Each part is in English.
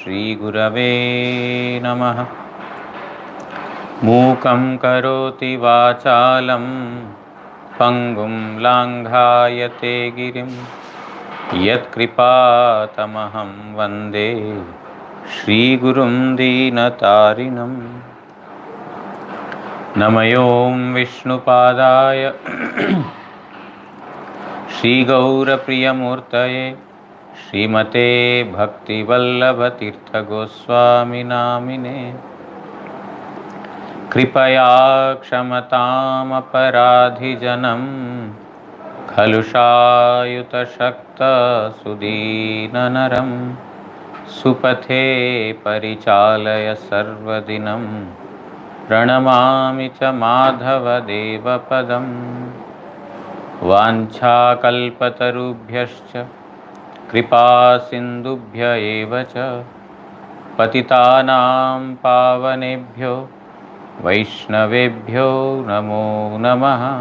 Shri Gurave Namaha. Mukam karoti vachalam pangum langhayate girim yat kripatamaham vande Shri Gurum Dinatarinam. Namayom Vishnupadaya Shri Gaura Priyamurtaye Srimate Bhakti Vallabha Tirtha Goswami Namine Kripaya Kshamatam Aparadhijanam Khalushayuta Shakta Sudinanaram Supathe Parichalaya Sarvadinam Pranamami cha Madhava Devapadam Vancha Kalpatarubhyascha Kripa Sindubhya Evacha Patitanam Pavanebhyo Vaishnavebhyo Namo Namaha.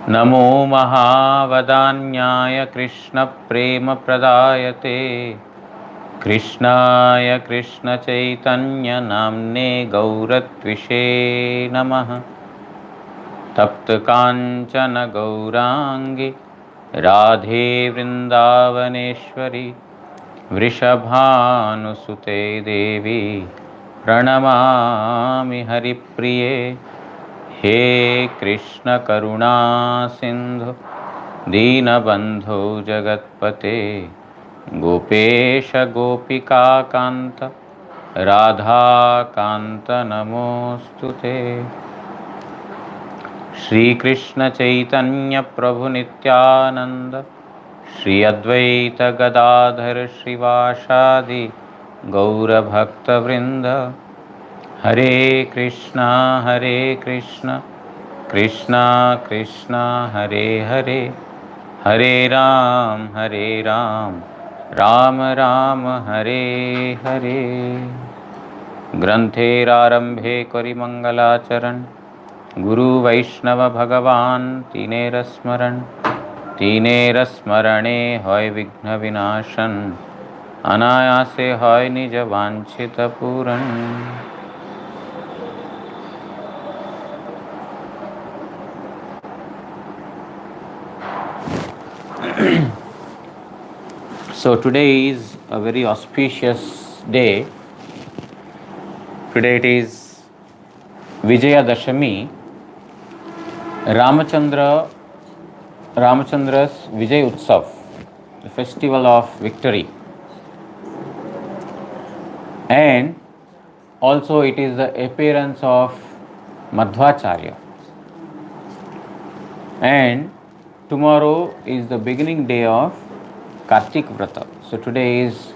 Namo Mahavadanyaya Krishna Prema Pradayate Krishnaya Krishna Chaitanya Namne Gauratvishe Namaha. Tapta Kanchana Gaurangi Radhe Vrindavaneshwari Vrishabhanusute Devi Pranamami Haripriye. He Krishna Karuna Sindhu Dinabandho Jagatpate Gopesha Gopika Kanta Radha Kanta Namostute. Shri Krishna Chaitanya Prabhu Nityananda Shri Advaita Gadadhar Shrivashadi Gaura Bhakta Vrinda. Hare Krishna Krishna Krishna Hare Hare Hare Ram Ram Ram Hare Hare. Granthe Rarambhe Kari Mangalacharan Guru Vaishnava Bhagavan Tinera Smarane Hoy Vighna Vinashan Anayase Hoy Nija Vanchita Puran. So today is a very auspicious day. Today it is Vijaya Dashami, Ramachandra's Vijay Utsav, the festival of victory. And also it is the appearance of Madhvacharya. And tomorrow is the beginning day of Kartik Vrata. So today is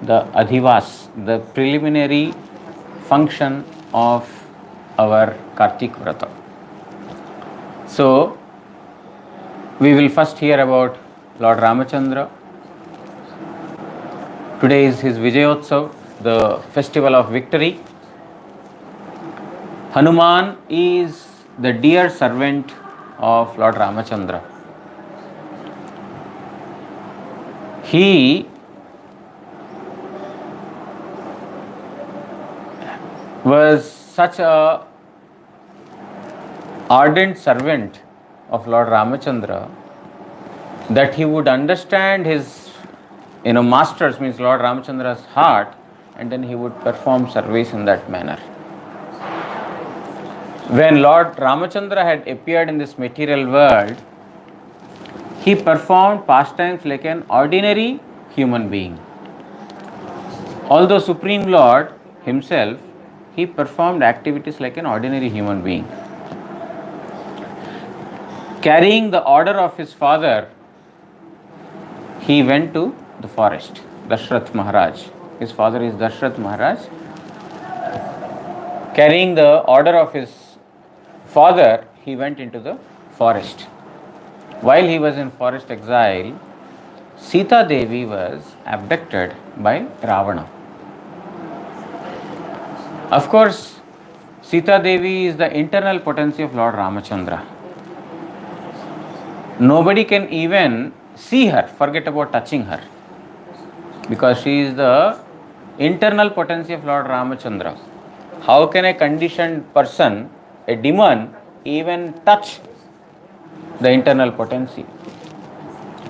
the Adhivas, the preliminary function of our Kartik Vrata. So we will first hear about Lord Ramachandra. Today is his Vijayotsav, the festival of victory. Hanuman is the dear servant of Lord Ramachandra. He was such a ardent servant of Lord Ramachandra that he would understand his master's, means Lord Ramachandra's heart, and then he would perform service in that manner. When Lord Ramachandra had appeared in this material world, he performed pastimes like an ordinary human being. Although Supreme Lord himself, he performed activities like an ordinary human being. Carrying the order of his father, he went to the forest, Dashrath Maharaj. His father is Dashrath Maharaj. Carrying the order of his father, he went into the forest. While he was in forest exile, Sita Devi was abducted by Ravana. Of course, Sita Devi is the internal potency of Lord Ramachandra. Nobody can even see her, forget about touching her. because she is the internal potency of Lord Ramachandra. How can a conditioned person, a demon, even touch the internal potency?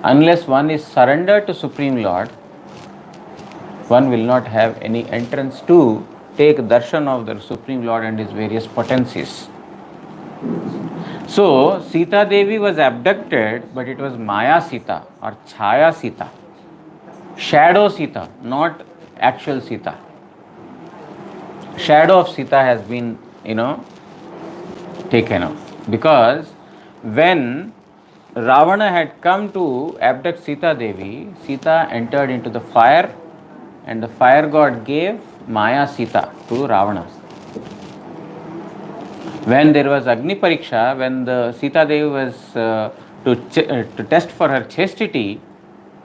Unless one is surrendered to Supreme Lord, one will not have any entrance to take darshan of the Supreme Lord and his various potencies. So, Sita Devi was abducted, but it was Maya Sita or Chaya Sita, shadow Sita, not actual Sita. Shadow of Sita has been, taken off. Because when Ravana had come to abduct Sita Devi, Sita entered into the fire and the fire god gave Maya Sita to Ravana. When there was Agni Pariksha, when the Sita Devi was to test for her chastity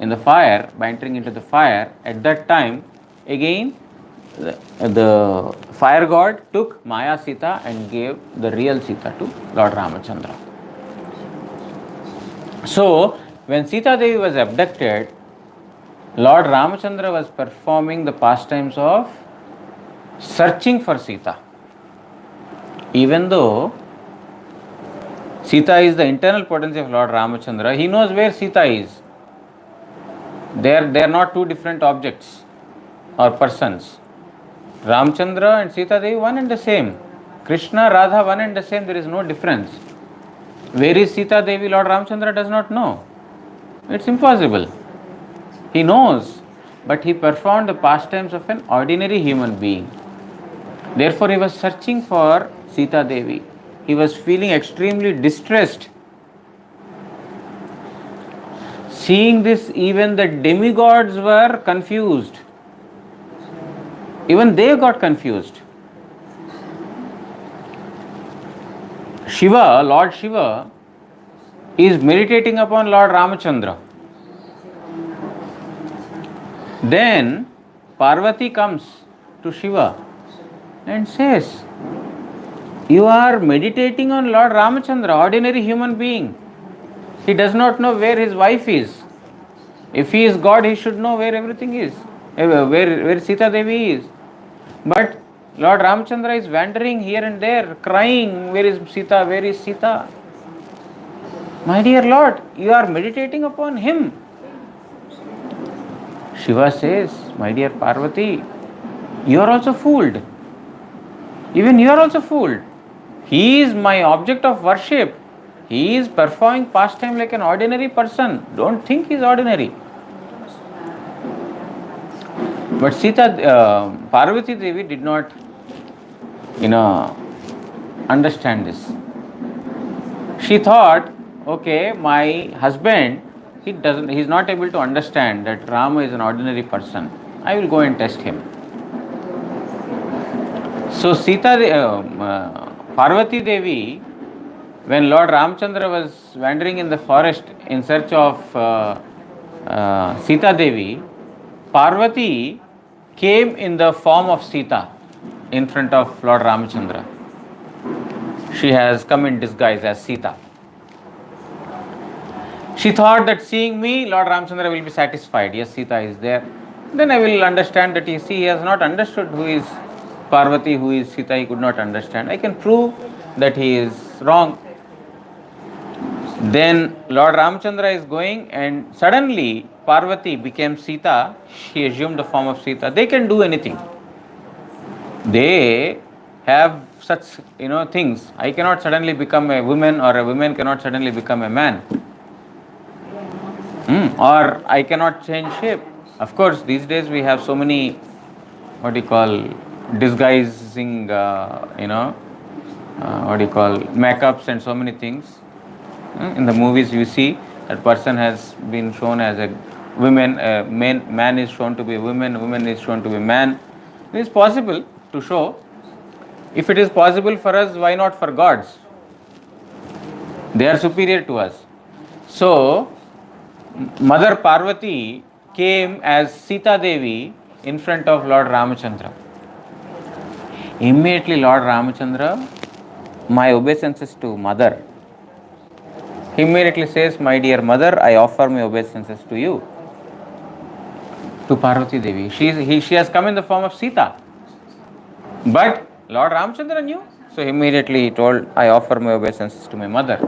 in the fire, by entering into the fire, at that time, again, the fire god took Maya Sita and gave the real Sita to Lord Ramachandra. So, when Sita Devi was abducted, Lord Ramachandra was performing the pastimes of searching for Sita. Even though Sita is the internal potency of Lord Ramachandra, he knows where Sita is. They are not two different objects or persons. Ramchandra and Sita Devi one and the same. Krishna, Radha one and the same, there is no difference. Where is Sita Devi? Lord Ramchandra does not know. It's impossible. He knows, but he performed the pastimes of an ordinary human being. Therefore, he was searching for Sita Devi. He was feeling extremely distressed. Seeing this, even the demigods were confused. Even they got confused. Shiva, Lord Shiva, is meditating upon Lord Ramachandra. Then Parvati comes to Shiva and says, "You are meditating on Lord Ramachandra, ordinary human being. He does not know where his wife is. If he is God, he should know where everything is, where Sita Devi is. But Lord Ramachandra is wandering here and there, crying, where is Sita, where is Sita? My dear Lord, you are meditating upon him." Shiva says, "My dear Parvati, you are also fooled. Even you are also fooled. He is my object of worship. He is performing pastime like an ordinary person. Don't think he is ordinary." But Parvati Devi did not, understand this. She thought, okay, my husband, he is not able to understand that Rama is an ordinary person. I will go and test him. So Parvati Devi, when Lord Ramchandra was wandering in the forest in search of Sita Devi, Parvati came in the form of Sita in front of Lord Ramachandra. She has come in disguise as Sita. She thought that seeing me, Lord Ramchandra will be satisfied. Yes, Sita is there. Then I will understand that he has not understood who is Parvati, who is Sita. He could not understand. I can prove that he is wrong. Then Lord Ramchandra is going, and suddenly Parvati became Sita. She assumed the form of Sita. They can do anything. They have such things. I cannot suddenly become a woman, or a woman cannot suddenly become a man. Or I cannot change shape. Of course, these days we have so many disguising makeups and so many things. In the movies you see that person has been shown as a woman, man is shown to be a woman is shown to be a man. It is possible to show. If it is possible for us, why not for gods? They are superior to us. So Mother Parvati came as Sita Devi in front of Lord Ramachandra. Immediately Lord Ramachandra, my obeisances to Mother. He immediately says, "My dear Mother, I offer my obeisances to you." to Parvati Devi. She has come in the form of Sita. But Lord Ramchandra knew. So immediately he told, I offer my obeisances to my mother.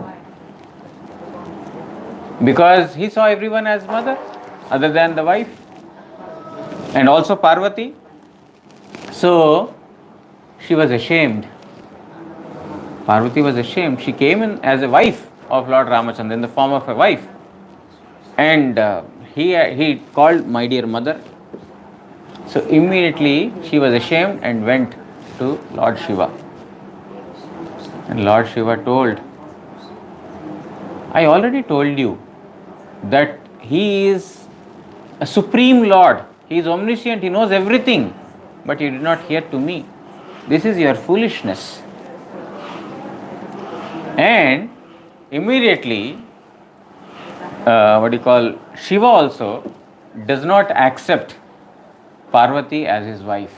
Because he saw everyone as mother, other than the wife. And also Parvati. So she was ashamed. Parvati was ashamed. She came in as a wife of Lord Ramachandra, in the form of a wife. And he called my dear mother. So immediately she was ashamed and went to Lord Shiva. And Lord Shiva told, I already told you that he is a supreme Lord. He is omniscient. He knows everything. But you did not hear to me. This is your foolishness. And immediately, Shiva also does not accept Parvati as his wife.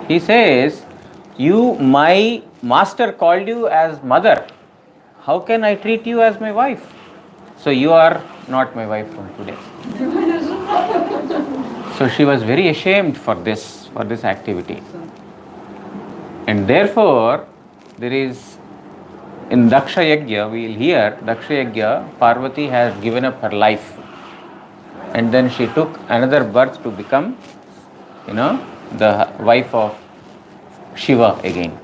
He says, my master called you as mother. How can I treat you as my wife? So you are not my wife from today. So she was very ashamed for this activity. And therefore, there is, in Daksha Yajna, we will hear, Daksha Yajna, Parvati has given up her life. And then she took another birth to become, the wife of Shiva again.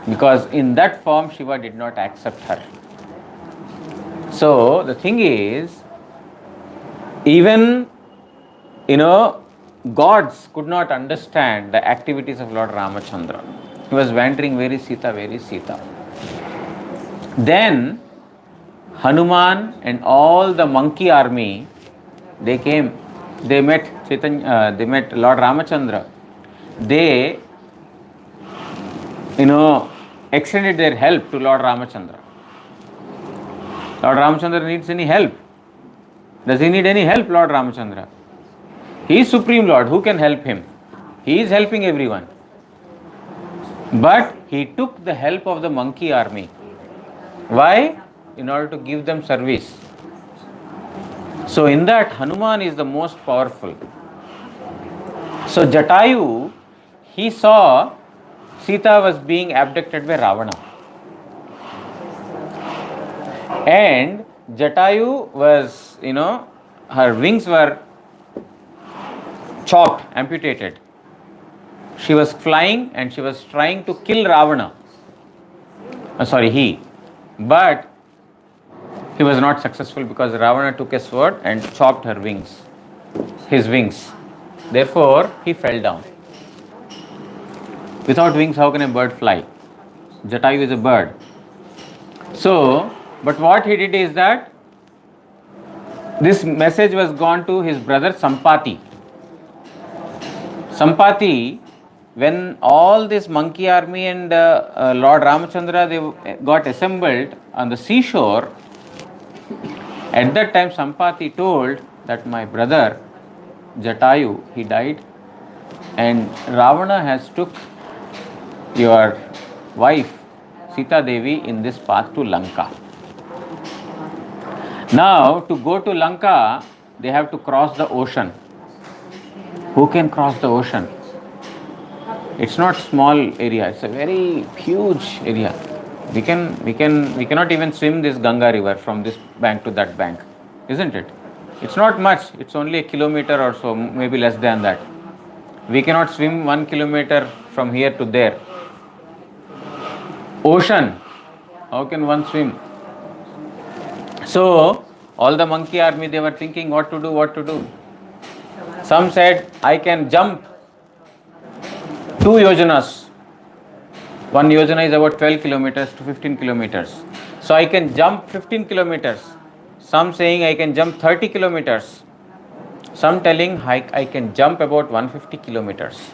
Because in that form, Shiva did not accept her. So the thing is, even, gods could not understand the activities of Lord Ramachandra. He was wandering very Sita, very Sita. Then Hanuman and all the monkey army, they came. They met Lord Ramachandra. They, extended their help to Lord Ramachandra. Lord Ramachandra needs any help. Does he need any help, Lord Ramachandra? He is Supreme Lord. Who can help him? He is helping everyone. But he took the help of the monkey army. Why? In order to give them service. So in that, Hanuman is the most powerful. So Jatayu, he saw Sita was being abducted by Ravana. And Jatayu was, her wings were chopped, amputated. She was flying and she was trying to kill Ravana. But he was not successful because Ravana took a sword and chopped his wings. Therefore, he fell down. Without wings, how can a bird fly? Jatayu is a bird. So, but what he did is that this message was gone to his brother Sampati. Sampati, when all this monkey army and Lord Ramachandra, they got assembled on the seashore, at that time Sampati told that my brother Jatayu, he died, and Ravana has took your wife Sita Devi in this path to Lanka. Now, to go to Lanka, they have to cross the ocean. Who can cross the ocean? It's not small area. It's a very huge area. We cannot even swim this Ganga river from this bank to that bank, isn't it? It's not much. It's only a kilometer or so, maybe less than that. We cannot swim 1 kilometer from here to there. Ocean, how can one swim? So, all the monkey army, they were thinking what to do. Some said, I can jump 2 yojanas. 1 yojana is about 12 kilometers to 15 kilometers. So, I can jump 15 kilometers. Some saying I can jump 30 kilometers. Some telling I can jump about 150 kilometers.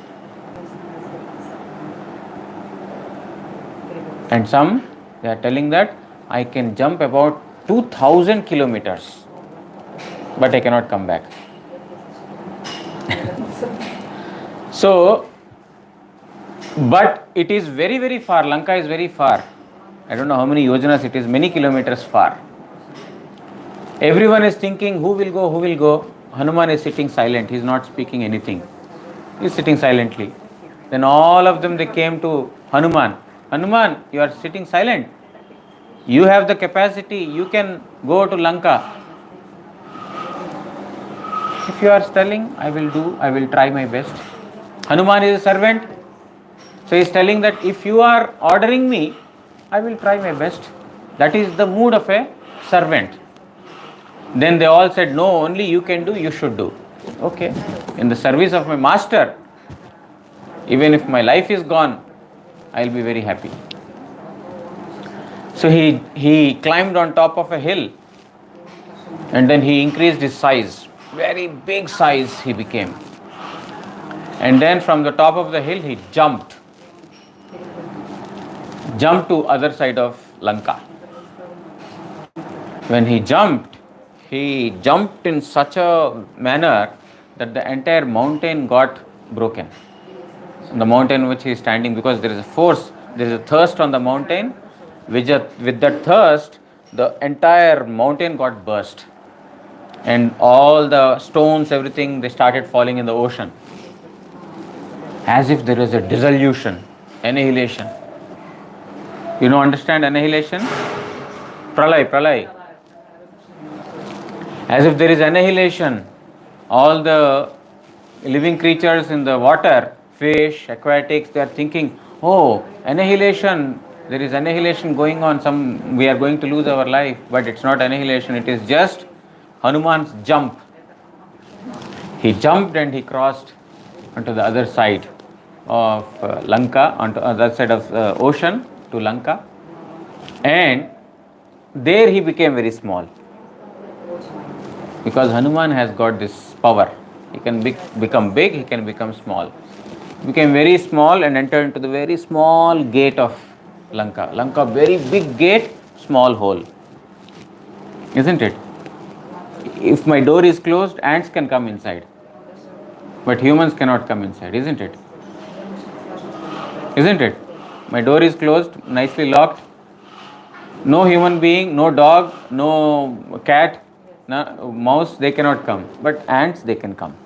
And some, they are telling that I can jump about 2000 kilometers, but I cannot come back. So, but it is very, very far. Lanka is very far. I don't know how many yojanas it is, many kilometers far. Everyone is thinking, who will go? Hanuman is sitting silent, he is not speaking anything. He is sitting silently. Then all of them, they came to Hanuman. Hanuman, you are sitting silent. You have the capacity, you can go to Lanka. If you are telling, I will do, I will try my best. Hanuman is a servant. So he is telling that if you are ordering me, I will try my best. That is the mood of a servant. Then they all said, no, only you can do, you should do. Okay, in the service of my master, even if my life is gone, I will be very happy. So he climbed on top of a hill, and then he increased his size. Very big size he became. And then from the top of the hill he jumped to other side of Lanka. When he jumped in such a manner that the entire mountain got broken. The mountain which he is standing, because there is a force, there is a thirst on the mountain. With that thirst, the entire mountain got burst. And all the stones, everything, they started falling in the ocean. As if there is a dissolution, annihilation. You know, understand annihilation? Pralay. As if there is annihilation. All the living creatures in the water, fish, aquatics, they are thinking, oh, annihilation, there is annihilation going on, we are going to lose our life. But it's not annihilation, it is just Hanuman's jump. He jumped and he crossed onto the other side of Lanka, onto the other side of the ocean to Lanka. And there he became very small. Because Hanuman has got this power. He can become big, he can become small. He became very small and entered into the very small gate of Lanka. Lanka, very big gate, small hole. Isn't it? If my door is closed, ants can come inside. But humans cannot come inside, isn't it? Isn't it? My door is closed, nicely locked. No human being, no dog, no cat, no mouse, they cannot come. But ants, they can come.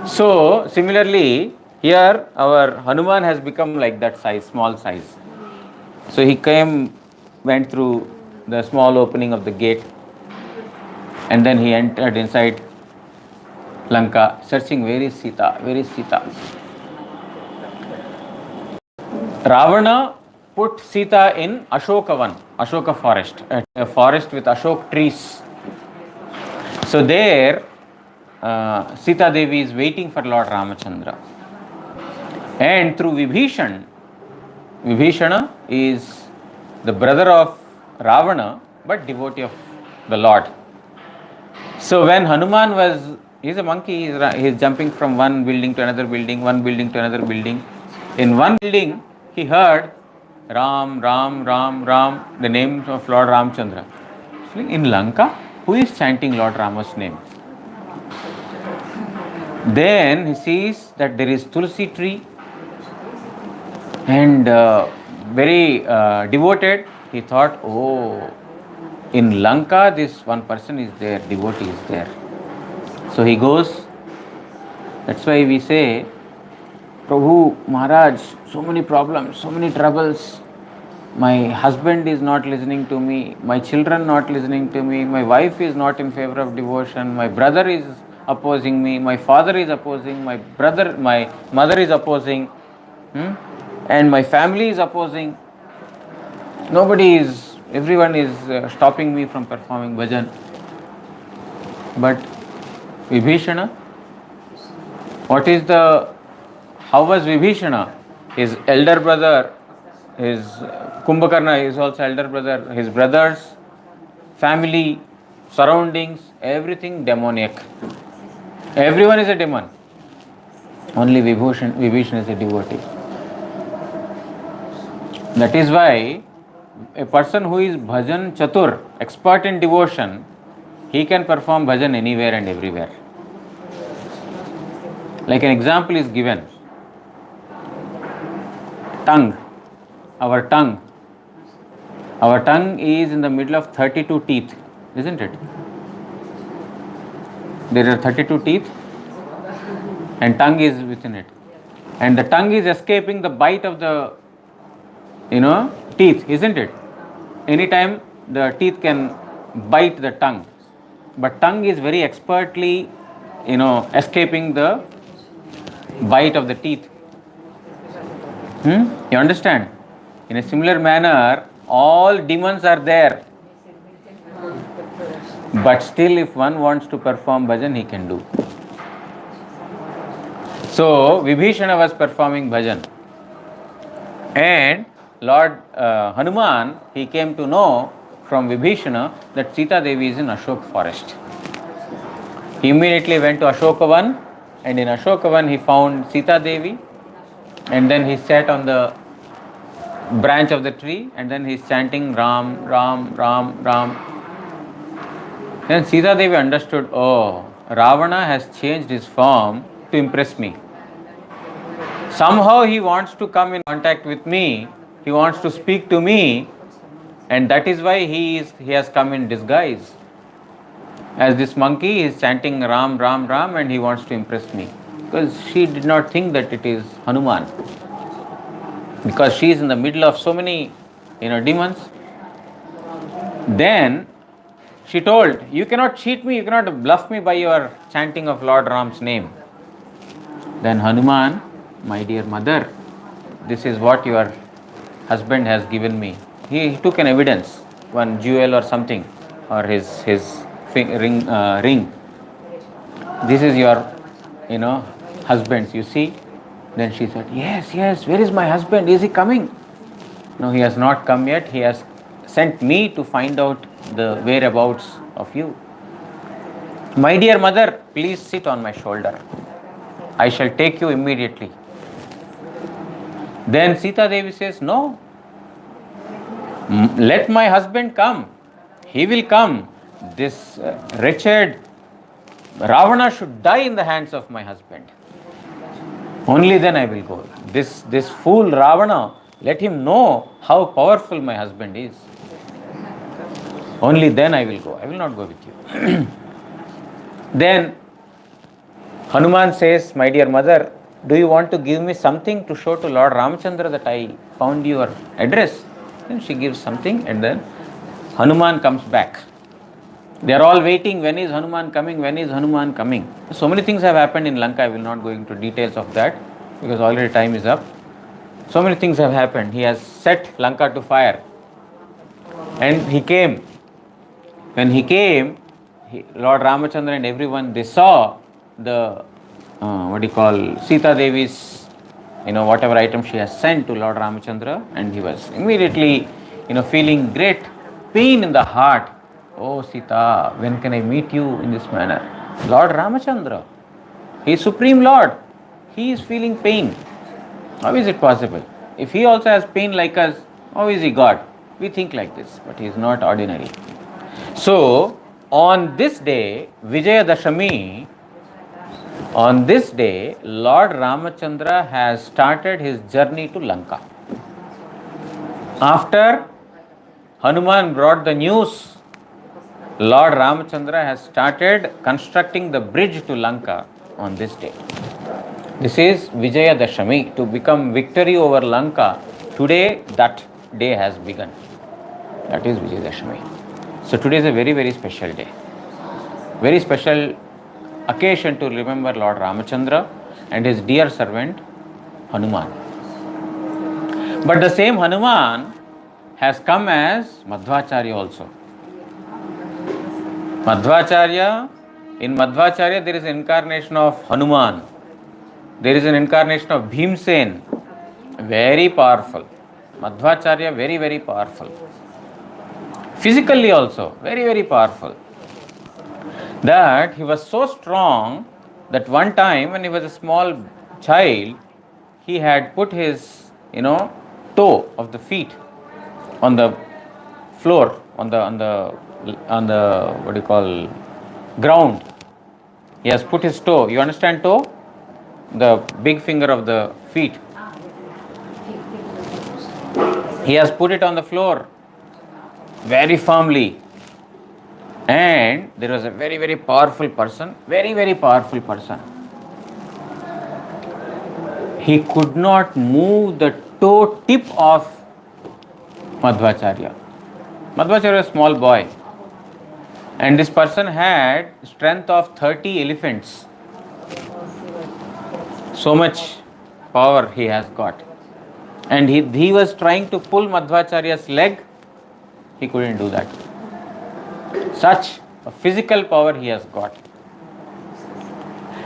So, similarly, here our Hanuman has become like that size, small size. So he went through the small opening of the gate, and then he entered inside Lanka, searching, where is Sita, where is Sita? Ravana put Sita in Ashoka forest, a forest with Ashok trees. So there, Sita Devi is waiting for Lord Ramachandra. And through Vibhishana is the brother of Ravana, but devotee of the Lord. So when Hanuman he's a monkey, he's jumping from one building to another building, one building to another building. In one building, he heard Ram, Ram, Ram, Ram, the name of Lord Ramchandra. In Lanka, who is chanting Lord Rama's name? Then he sees that there is Tulsi tree, and very devoted. He thought, oh, in Lanka this one person is there, devotee is there. So he goes. That's why we say, Prabhu, Maharaj, so many problems, so many troubles. My husband is not listening to me, my children not listening to me, my wife is not in favor of devotion, my brother is opposing me, my father is opposing, my mother is opposing, and my family is opposing. Everyone is stopping me from performing bhajan. But Vibhishana, how was Vibhishana? His elder brother, his Kumbhakarna is also elder brother, his brothers, family, surroundings, everything demoniac. Everyone is a demon. Only Vibhishana is a devotee. That is why a person who is bhajan chatur, expert in devotion, he can perform bhajan anywhere and everywhere. Like an example is given. Tongue. Our tongue is in the middle of 32 teeth, isn't it? There are 32 teeth and tongue is within it. And the tongue is escaping the bite of the, teeth, isn't it? Anytime the teeth can bite the tongue. But tongue is very expertly, escaping the bite of the teeth. You understand? In a similar manner, all demons are there. But still, if one wants to perform bhajan, he can do. So, Vibhishana was performing bhajan. And Lord Hanuman, he came to know from Vibhishana that Sita Devi is in Ashok forest. He immediately went to Ashokavan, and in Ashokavan he found Sita Devi, and then he sat on the branch of the tree, and then he's chanting Ram, Ram, Ram, Ram. Then Sita Devi understood, oh, Ravana has changed his form to impress me. Somehow he wants to come in contact with me, he wants to speak to me, and that is why he has come in disguise. As this monkey is chanting Ram, Ram, Ram, and he wants to impress me. Because she did not think that it is Hanuman. Because she is in the middle of so many, demons. Then she told, you cannot cheat me, you cannot bluff me by your chanting of Lord Ram's name. Then Hanuman, my dear mother, this is what your husband has given me. He took an evidence, one jewel or something, or his ring. This is your, husband's, you see. Then she said, yes, where is my husband? Is he coming? No, he has not come yet. He has sent me to find out the whereabouts of you. My dear mother, please sit on my shoulder. I shall take you immediately. Then Sita Devi says, no, let my husband come. He will come. This wretched Ravana should die in the hands of my husband. Only then I will go. This fool Ravana, let him know how powerful my husband is. Only then I will go. I will not go with you. Then Hanuman says, my dear mother, do you want to give me something to show to Lord Ramachandra that I found your address? Then she gives something, and then Hanuman comes back. They are all waiting, when is Hanuman coming, when is Hanuman coming. So many things have happened in Lanka, I will not go into details of that because already time is up. So many things have happened. He has set Lanka to fire. And he came. When he came, Lord Ramachandra and everyone, they saw the, Sita Devi's, whatever item she has sent to Lord Ramachandra, and he was immediately, feeling great pain in the heart. Oh Sita, when can I meet you in this manner? Lord Ramachandra, he is Supreme Lord. He is feeling pain. How is it possible? If he also has pain like us, how is he God? We think like this, but he is not ordinary. So, on this day, Vijaya Dashami, on this day, Lord Ramachandra has started his journey to Lanka. After Hanuman brought the news, Lord Ramachandra has started constructing the bridge to Lanka on this day. This is Vijaya Dashami, to become victory over Lanka. Today, that day has begun. That is Vijaya Dashami. So today is a very, very special day. Very special occasion to remember Lord Ramachandra and his dear servant Hanuman. But the same Hanuman has come as Madhvacharya also. In Madhvacharya there is an incarnation of Hanuman. There is an incarnation of Bhimsen. Very powerful. Madhvacharya, very, very powerful. Physically also, very, very powerful. That he was so strong that one time when he was a small child, he had put his, toe of the feet on the floor, on the ground. He has put his toe. You understand toe? The big finger of the feet. He has put it on the floor very firmly, And there was a very, very powerful person, very, very powerful person. He could not move the toe tip of Madhvacharya. Madhvacharya was a small boy, and this person had strength of 30 elephants. So much power he has got. And he was trying to pull Madhvacharya's leg, he couldn't do that. Such a physical power he has got.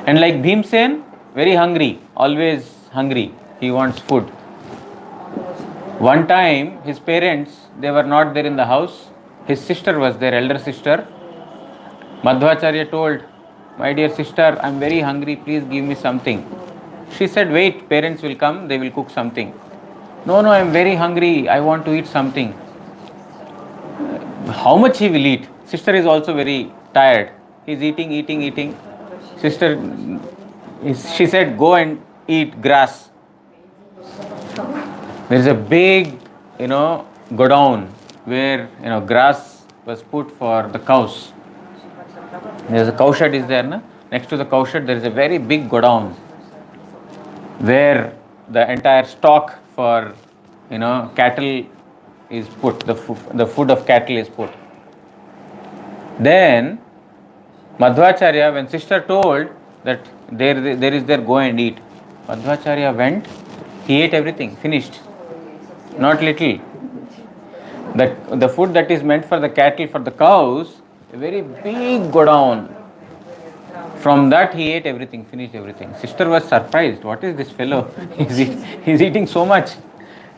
And like Bhimsen, very hungry, always hungry, he wants food. One time, his parents, they were not there in the house. His sister was there, elder sister. Madhvacharya told, "My dear sister, I am very hungry, please give me something." She said, "Wait, parents will come, they will cook something." No, I am very hungry, I want to eat something. How much he will eat? Sister is also very tired. He is eating. Sister, she said, "Go and eat grass." There is a big, godown where, grass was put for the cows. There is a cow shed is there, na? Next to the cow shed there is a very big godown where the entire stock for, cattle is put, the food of cattle is put. Then Madhvacharya, when sister told that there is there, go and eat, Madhvacharya went, he ate everything, finished. Not little. The food that is meant for the cattle, for the cows, a very big godown. From that he ate everything, finished everything. Sister was surprised. What is this fellow? He's eating so much.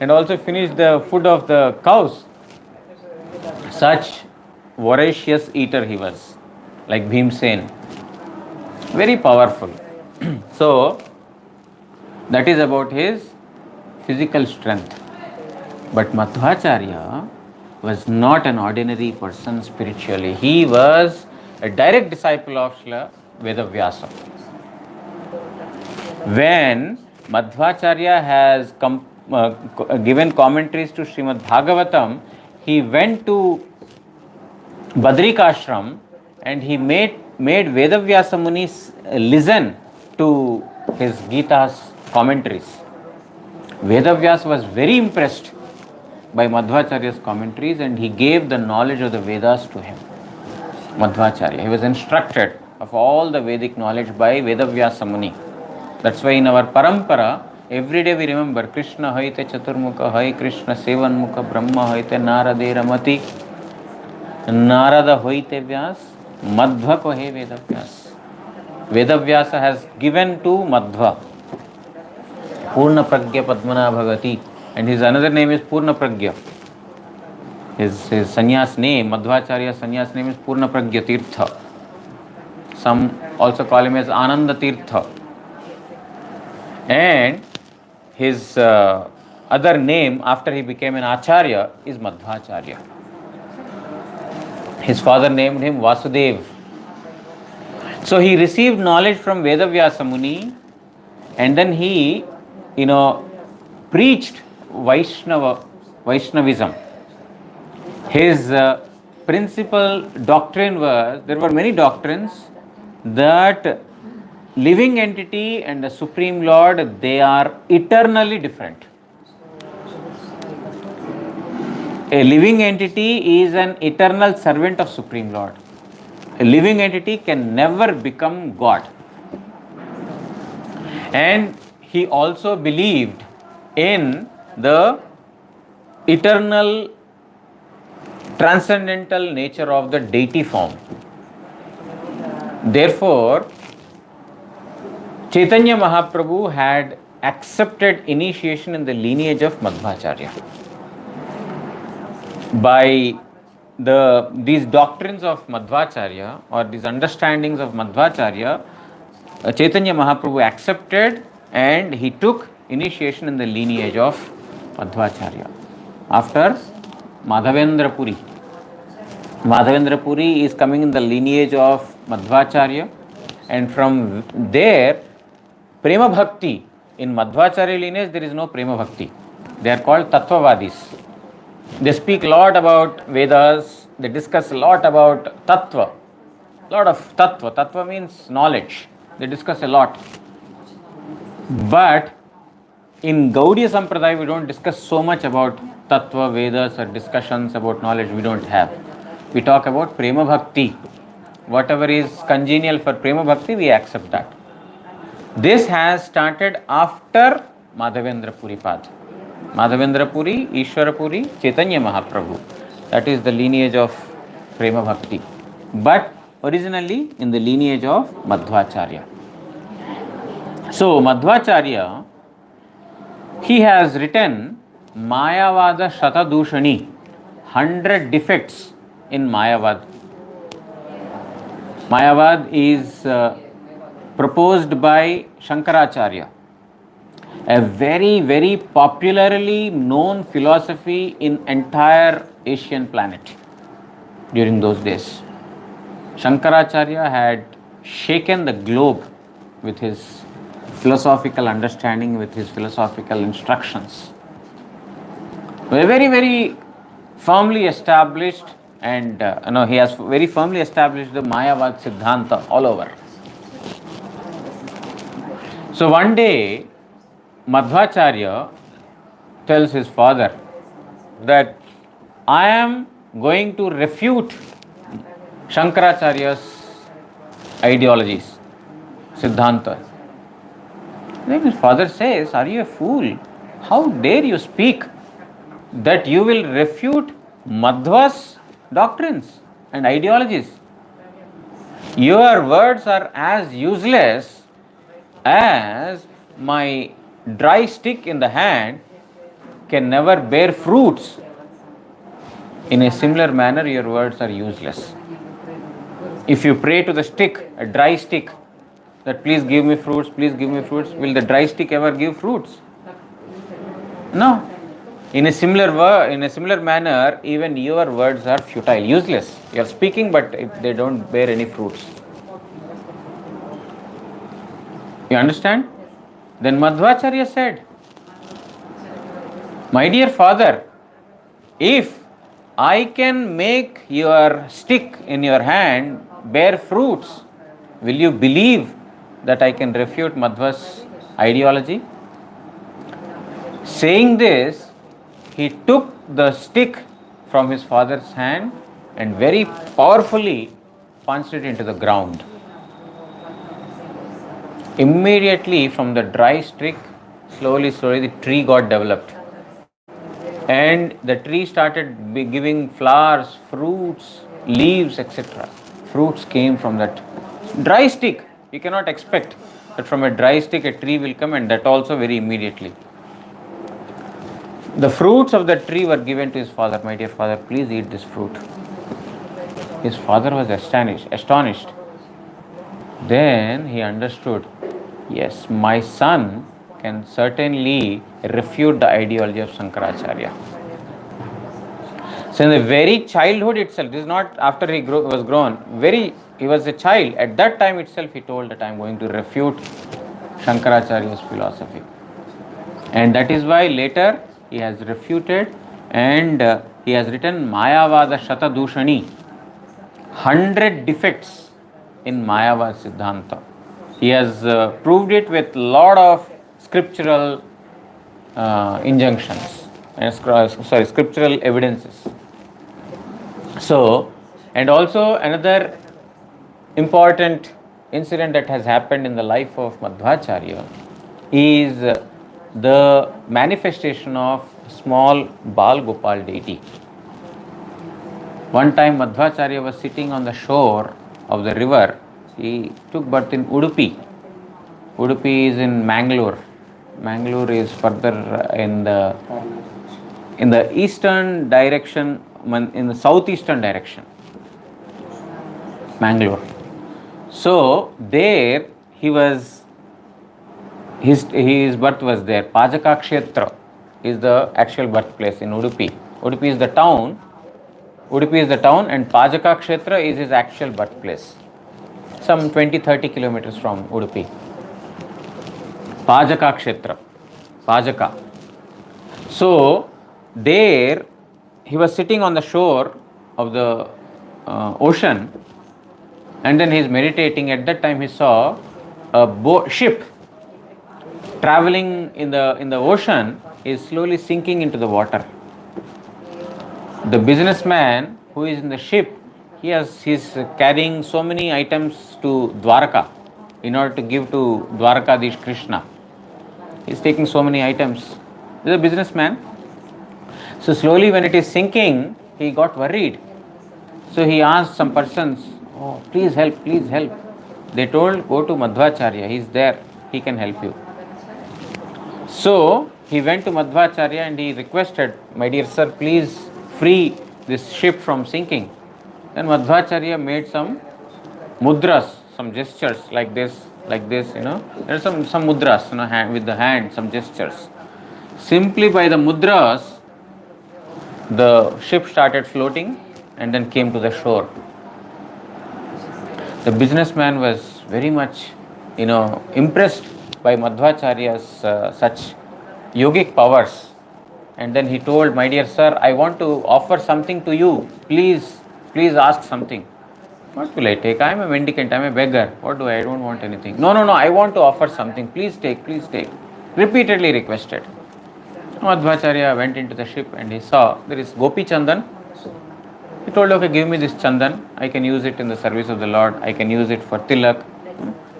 And also finished the food of the cows. Such voracious eater he was, like Bhimsen. Very powerful. So, that is about his physical strength. But Madhvacharya was not an ordinary person spiritually. He was a direct disciple of Srila Vedavyasa. When Madhvacharya has given commentaries to Srimad Bhagavatam, he went to Badrikashram and he made Vedavyasa Muni listen to his Gita's commentaries. Vedavyasa was very impressed by Madhvacharya's commentaries and he gave the knowledge of the Vedas to him. Madhvacharya, he was instructed of all the Vedic knowledge by Vedavyasa Muni. That's why in our parampara, every day we remember Krishna haite chaturmukha, hai Krishna sevanmukha, Brahma haite Narade Ramati, Narada hoite Vyas, Madhva kohe Vedavyas. Vedavyasa has given to Madhva Purna Pragya Padmana Bhagati, and his another name is Purna Pragya. His sannyas name, Madhvacharya's sannyas name is Purna Pragya Tirtha. Some also call him as Ananda Tirtha. And his other name after he became an Acharya is Madhvacharya. His father named him Vasudev. So he received knowledge from Vedavyasa Muni and then he, preached Vaishnavism. His principal doctrine was, there were many doctrines, that living entity and the Supreme Lord, they are eternally different. A living entity is an eternal servant of Supreme Lord. A living entity can never become God. And he also believed in the eternal transcendental nature of the deity form. Therefore, Chaitanya Mahaprabhu had accepted initiation in the lineage of Madhvacharya. By these doctrines of Madhvacharya or these understandings of Madhvacharya, Chaitanya Mahaprabhu accepted and he took initiation in the lineage of Madhvacharya. After Madhavendra Puri. Madhavendra Puri is coming in the lineage of Madhvacharya, and from there, Prema Bhakti. In Madhvacharya lineage, there is no Prema Bhakti. They are called Tattvavadis. They speak a lot about Vedas, They discuss a lot about tattva. Lot of tattva. Tattva means knowledge. They discuss a lot. But in Gaudiya Sampradaya, we don't discuss so much about tattva, Vedas, or discussions about knowledge. We don't have. We talk about Prema Bhakti. Whatever is congenial for Prema Bhakti, we accept that. This has started after Madhavendra Puri Path. Madhavendra Puri, Ishwara Puri, Chaitanya Mahaprabhu. That is the lineage of Prema Bhakti. But originally in the lineage of Madhvacharya. So Madhvacharya, he has written Mayavada Shatadushani, 100 defects in Mayavad. Mayavad is proposed by Shankaracharya, a very, very popularly known philosophy in entire Asian planet during those days. Shankaracharya had shaken the globe with his philosophical understanding, with his philosophical instructions. Very, very firmly established, and he has very firmly established the Mayavad Siddhanta all over. So one day, Madhvacharya tells his father that I am going to refute Shankaracharya's ideologies, Siddhanta. Then his father says, are you a fool? How dare you speak that you will refute Madhva's doctrines and ideologies? Your words are as useless as my dry stick in the hand can never bear fruits. In a similar manner, your words are useless. If you pray to the stick, a dry stick, that please give me fruits, will the dry stick ever give fruits? No. In a similar manner, even your words are futile, useless. You are speaking, but they don't bear any fruits. You understand? Then Madhvacharya said, my dear father, if I can make your stick in your hand bear fruits, will you believe that I can refute Madhva's ideology? Saying this, he took the stick from his father's hand and very powerfully punched it into the ground. Immediately from the dry stick, slowly the tree got developed. And the tree started giving flowers, fruits, leaves, etc. Fruits came from that dry stick. You cannot expect that from a dry stick a tree will come, and that also very immediately. The fruits of the tree were given to his father. My dear father, please eat this fruit. His father was astonished. Then he understood, yes, my son can certainly refute the ideology of Shankaracharya. So in the very childhood itself, this is not after he was grown, he was a child. At that time itself, he told that I am going to refute Shankaracharya's philosophy. And that is why later he has refuted, and he has written Mayavada Shatadushani, 100 defects in Mayavad Siddhanta. He has proved it with lot of scriptural injunctions, scriptural evidences. So, and also another important incident that has happened in the life of Madhvacharya is the manifestation of small Bal Gopal deity. One time Madhvacharya was sitting on the shore of the river. He took birth in Udupi. Udupi is in Mangalore. Mangalore is further in the eastern direction, in the southeastern direction. Mangalore. So there his birth was there. Pajaka Kshetra is the actual birthplace in Udupi. Udupi is the town, and Pajaka Kshetra is his actual birthplace. Some 20-30 kilometers from Udupi. Pajaka Kshetra. So there he was sitting on the shore of the ocean, and then he is meditating. At that time, he saw a ship traveling in the ocean is slowly sinking into the water. The businessman who is in the ship, he's carrying so many items to Dwaraka in order to give to Dwarakadish Krishna. He's taking so many items. He's a businessman. So slowly when it is sinking, he got worried. So he asked some persons, "Oh, please help, please help." They told, "Go to Madhvacharya, he's there, he can help you." So he went to Madhvacharya and he requested, "My dear sir, please free this ship from sinking." Then Madhvacharya made some mudras, some gestures like this, There are some mudras, hand, with the hand, some gestures. Simply by the mudras, the ship started floating and then came to the shore. The businessman was very much, impressed by Madhvacharya's such yogic powers. And then he told, "My dear sir, I want to offer something to you. Please ask something." "What will I take? I am a mendicant, I am a beggar. What do I? I don't want anything." No, I want to offer something. Please take, please take. Repeatedly requested. Madhvacharya went into the ship and he saw there is Gopi Chandan. He told, "Okay, give me this Chandan. I can use it in the service of the Lord. I can use it for tilak.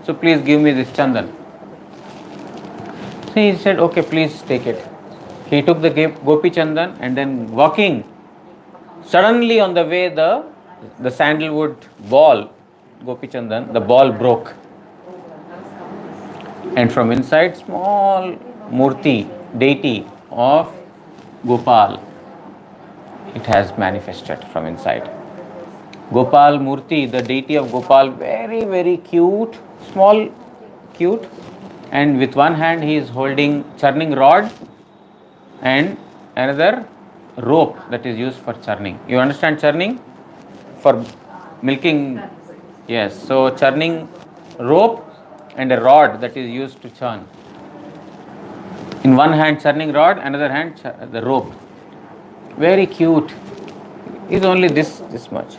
So please give me this Chandan." So he said, "Okay, please take it." He took the Gopi Chandan and then walking, suddenly on the way the sandalwood ball, Gopi Chandan, the ball broke. And from inside, small murti, deity of Gopal, it has manifested from inside. Gopal Murti, the deity of Gopal, very, very cute, small, cute. And with one hand he is holding churning rod and another rope that is used for churning. You understand churning? For milking. Yes, so churning rope and a rod that is used to churn. In one hand churning rod, another hand the rope. Very cute. Is only this much.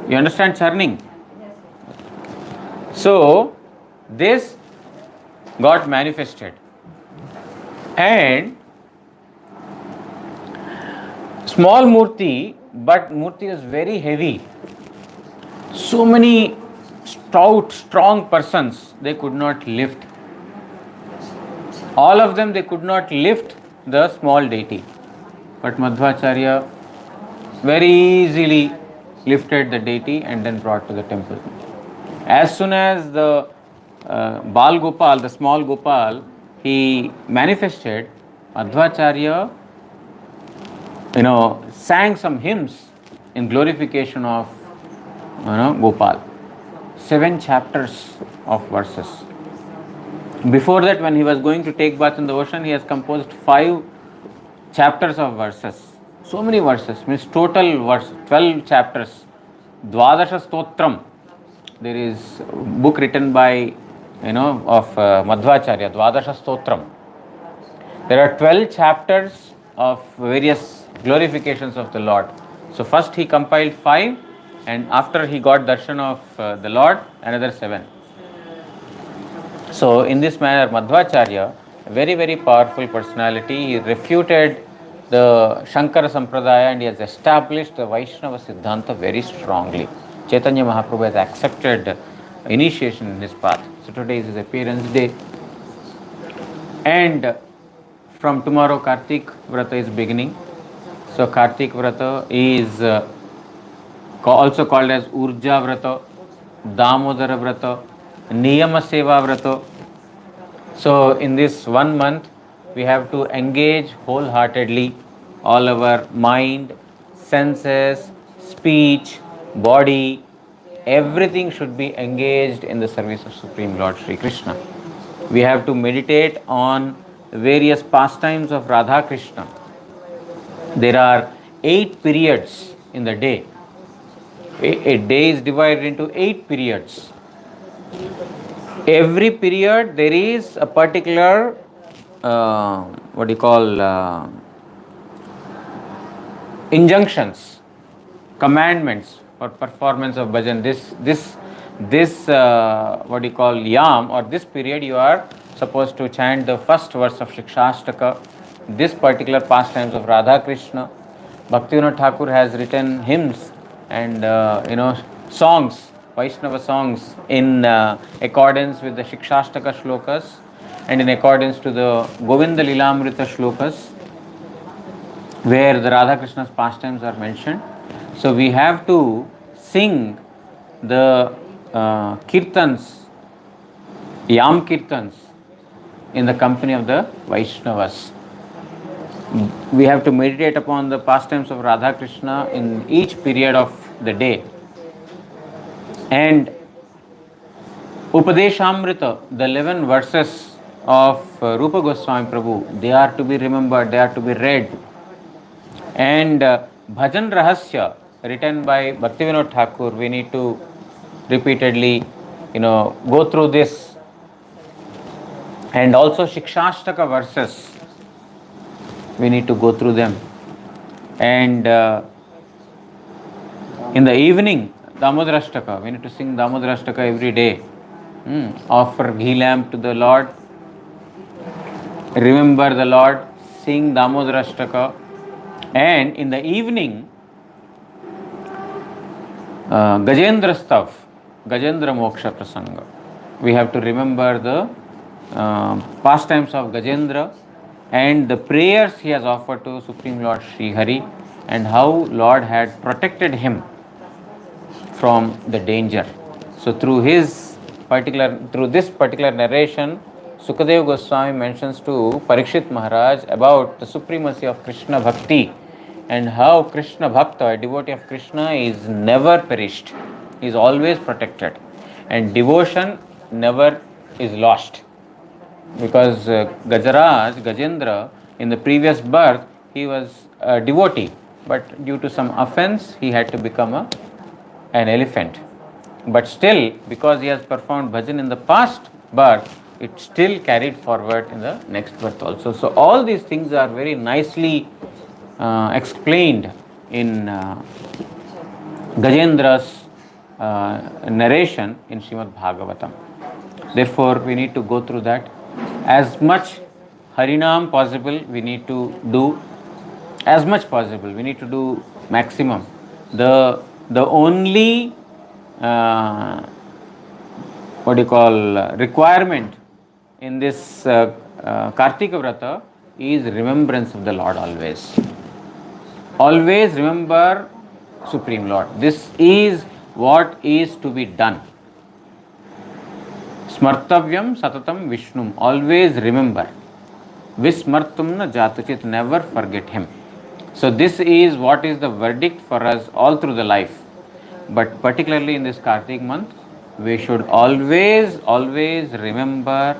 You understand churning? So this got manifested, and small murti, but murti is very heavy. So many stout, strong persons, they could not lift. All of them, they could not lift the small deity. But Madhvacharya very easily lifted the deity and then brought to the temple. As soon as the Bal Gopal, the small Gopal, he manifested, Madhvacharya, sang some hymns in glorification of, Gopal. 7 chapters of verses. Before that, when he was going to take bath in the ocean, he has composed 5 chapters of verses. So many verses, means total verse, 12 chapters. Dvadasha Stotram. There is a book written by, of Madhvacharya, Dvadasha Stotram. There are 12 chapters of various glorifications of the Lord. So first he compiled 5, and after he got darshan of the Lord, another 7. So in this manner, Madhvacharya, a very, very powerful personality, he refuted the Shankara Sampradaya and he has established the Vaishnava Siddhanta very strongly. Chaitanya Mahaprabhu has accepted initiation in his path. So today is his appearance day. And from tomorrow, Kartik Vrata is beginning. So Kartik Vrata is also called as Urja Vrata, Damodar Vrata, Niyama Seva Vrata. So in this 1 month, we have to engage wholeheartedly all our mind, senses, speech, body, everything should be engaged in the service of Supreme Lord Sri Krishna. We have to meditate on various pastimes of Radha Krishna. There are 8 periods in the day. A day is divided into 8 periods. Every period there is a particular injunctions commandments for performance of bhajan. This what you call yam, or this period, you are supposed to chant the first verse of Shikshashtaka, this particular pastimes of Radha Krishna. Bhaktivinoda Thakur has written hymns and songs, Vaishnava songs, in accordance with the Shikshashtaka shlokas and in accordance to the Govinda Lilamrita shlokas, where the Radha Krishna's pastimes are mentioned. So we have to sing the kirtans, yam kirtans, in the company of the Vaishnavas. We have to meditate upon the pastimes of Radha Krishna in each period of the day. And Upadeshamrita, the 11 verses of Rupa Goswami Prabhu, they are to be remembered, they are to be read. And Bhajan Rahasya, written by Bhaktivinoda Thakur, we need to repeatedly go through this. And also Shikshashtaka verses, we need to go through them. And in the evening, Damodarashtaka, we need to sing Damodarashtaka every day. Offer ghee lamp to the Lord, remember the Lord, sing Damodarashtaka. And in the evening, Gajendra Stav, Gajendra Moksha Prasanga. We have to remember the pastimes of Gajendra and the prayers he has offered to Supreme Lord Sri Hari, and how Lord had protected him from the danger. So through this particular narration, Sukadeva Goswami mentions to Parikshit Maharaj about the supremacy of Krishna Bhakti, and how Krishna Bhakta, a devotee of Krishna, is never perished, is always protected, and devotion never is lost. Because Gajendra, in the previous birth, he was a devotee, but due to some offense, he had to become an elephant. But still, because he has performed bhajan in the past birth, it still carried forward in the next birth also. So all these things are very nicely explained in Gajendra's narration in Srimad Bhagavatam. Therefore, we need to go through that. As much Harinam possible, we need to do. As much possible, we need to do maximum. The only requirement in this Kartika Vrata is remembrance of the Lord always. Always remember Supreme Lord. This is what is to be done. Smartavyam satatam Vishnum. Always remember. Vismartum na jatuchit. Never forget him. So this is what is the verdict for us all through the life. But particularly in this Kartik month, we should always remember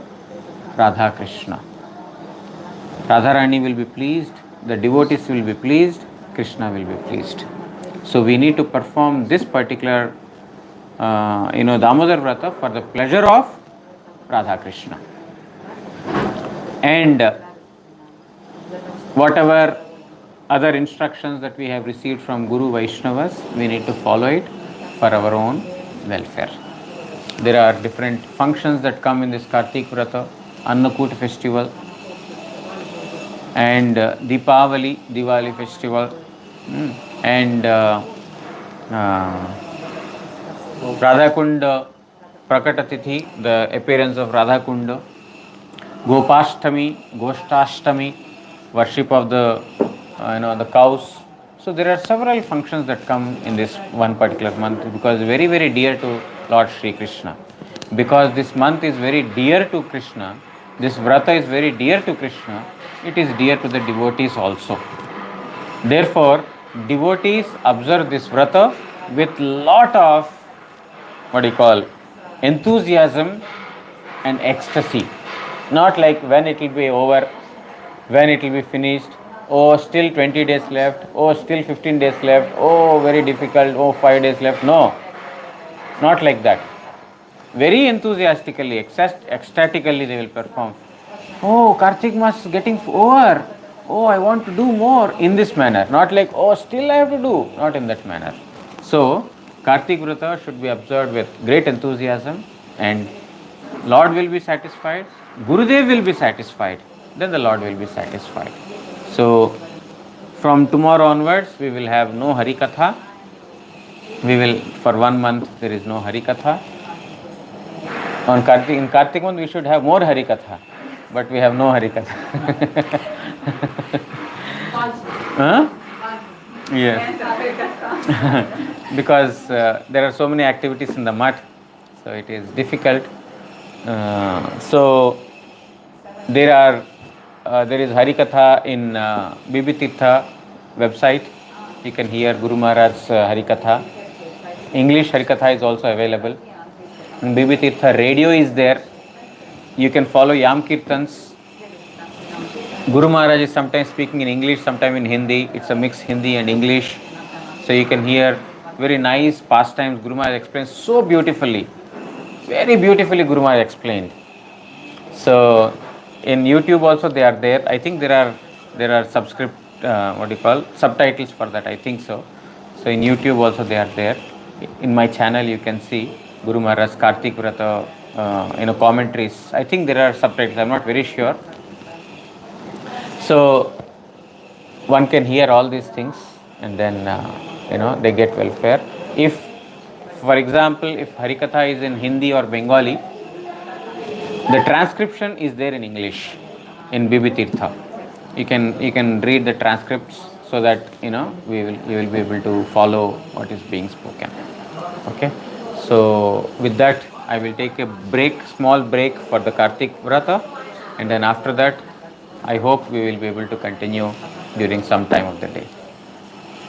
Radha Krishna. Radharani will be pleased, the devotees will be pleased, Krishna will be pleased. So we need to perform this particular Damodar Vrata for the pleasure of Radha Krishna. And whatever other instructions that we have received from Guru Vaishnavas, we need to follow it for our own welfare. There are different functions that come in this Kartik Vrata, Annakut festival, and Diwali festival, and Radhakunda Prakatatithi, the appearance of Radhakunda, Gopashtami, Gostashtami, worship of the cows. So there are several functions that come in this one particular month, because very, very dear to Lord Sri Krishna. Because this month is very dear to Krishna, this Vrata is very dear to Krishna, it is dear to the devotees also. Therefore, devotees observe this Vrata with lot of enthusiasm and ecstasy. Not like when it will be over, when it will be finished, oh still 20 days left, oh still 15 days left, oh very difficult, oh 5 days left. No, not like that. Very enthusiastically, ecstatically they will perform. Oh, Kartik Mas is getting over. Oh, I want to do more, in this manner. Not like, oh still I have to do. Not in that manner. So, Kartik Vrata should be observed with great enthusiasm, and Lord will be satisfied, Gurudev will be satisfied, then the Lord will be satisfied. So, from tomorrow onwards, we will have no Hari Katha. We will, for 1 month, there is no Hari Katha. In Kartik month, we should have more Hari Katha, but we have no Hari Katha. Huh? Yes. Because there are so many activities in the mutt, so it is difficult. So there is Hari Katha in Bibi Tirtha website. You can hear Guru Maharaj's Hari Katha. English Hari Katha is also available. In Bibi Tirtha radio is there. You can follow Yam Kirtans. Guru Maharaj is sometimes speaking in English, sometimes in Hindi. It's a mix Hindi and English. So you can hear very nice pastimes. Guru Maharaj explains so beautifully. Very beautifully Guru Maharaj explained. So in YouTube also they are there. I think there are subtitles for that. I think so. So in YouTube also they are there. In my channel you can see Guru Maharaj Kartik Vrata commentaries. I think there are subtitles. I'm not very sure. So one can hear all these things, and then they get welfare. If, for example, if Harikatha is in Hindi or Bengali, the transcription is there in English in Bibi Tirtha. You can read the transcripts so that you will be able to follow what is being spoken. Okay. So with that, I will take a small break for the Kartik Vrata, and then after that, I hope we will be able to continue during some time of the day.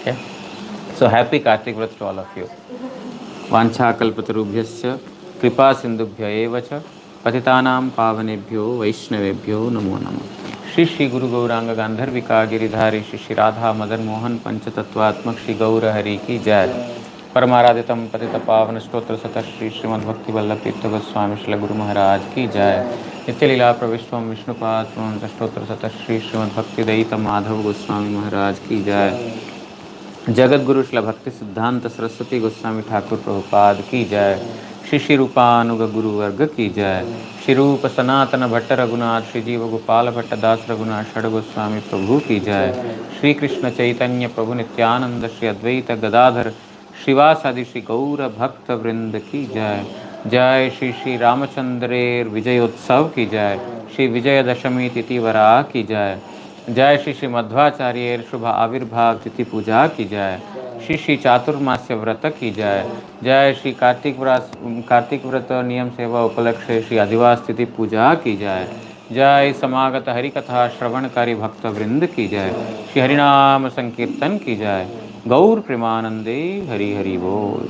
Okay. So happy Kartik Vrata to all of you. Vancha kalpatarubhyascha kripa sindubhya eva cha patitanam pavanebhyo vaishnavebhyo namo namo. Shri Shri Guru Gauranga Gandharvika Giridhari Shri Shri Radha Madan Mohan Panchatattvatmak Shri Gaura Hari ki Jai. Paramaraditam Patita Pavana Stotra Sata Shri Srimad Bhakti Vallabh Tirtha Goswami Shri Guru Maharaj ki Jai. Nitya Leela Pravishwam Vishnupad Stotra Sata Shri Srimad Bhakti Daita Madhav Goswami Maharaj ki Jai. Jagat Guru Shri भक्ति सिद्धांत सरस्वती गोस्वामी ठाकुर प्रभुपाद की जय. श्री श्री रूपानुग गुरु वर्ग की जय. श्री रूप सनातन भट्ट रघुनाथ श्री जीव गोपाल भट्ट दास रघुनाथ षड गोस्वामी प्रभु की जय. श्री कृष्ण चैतन्य प्रभु नित्यानंद श्री अद्वैत गदाधर श्रीवासादि श्री गौर भक्त वृंद की जय. जय श्री श्री रामचंद्रेर विजयोत्सव की जय. श्री विजय दशमी तिथि वरा की जय. जय श्री श्री मध्वाचार्य शुभ आविर्भाव तिथि पूजा की जय. श्री श्री चातुर्मास्य व्रत की जय. जय श्री कार्तिक व्रत नियम सेवा उपलक्ष्य श्री अधिवास तिथि पूजा की जय. जय समागत हरिकथा श्रवणकारी भक्त वृंद की जय. श्री हरिनाम संकीर्तन की जय. गौर प्रेमानंदे हरि हरि बोल.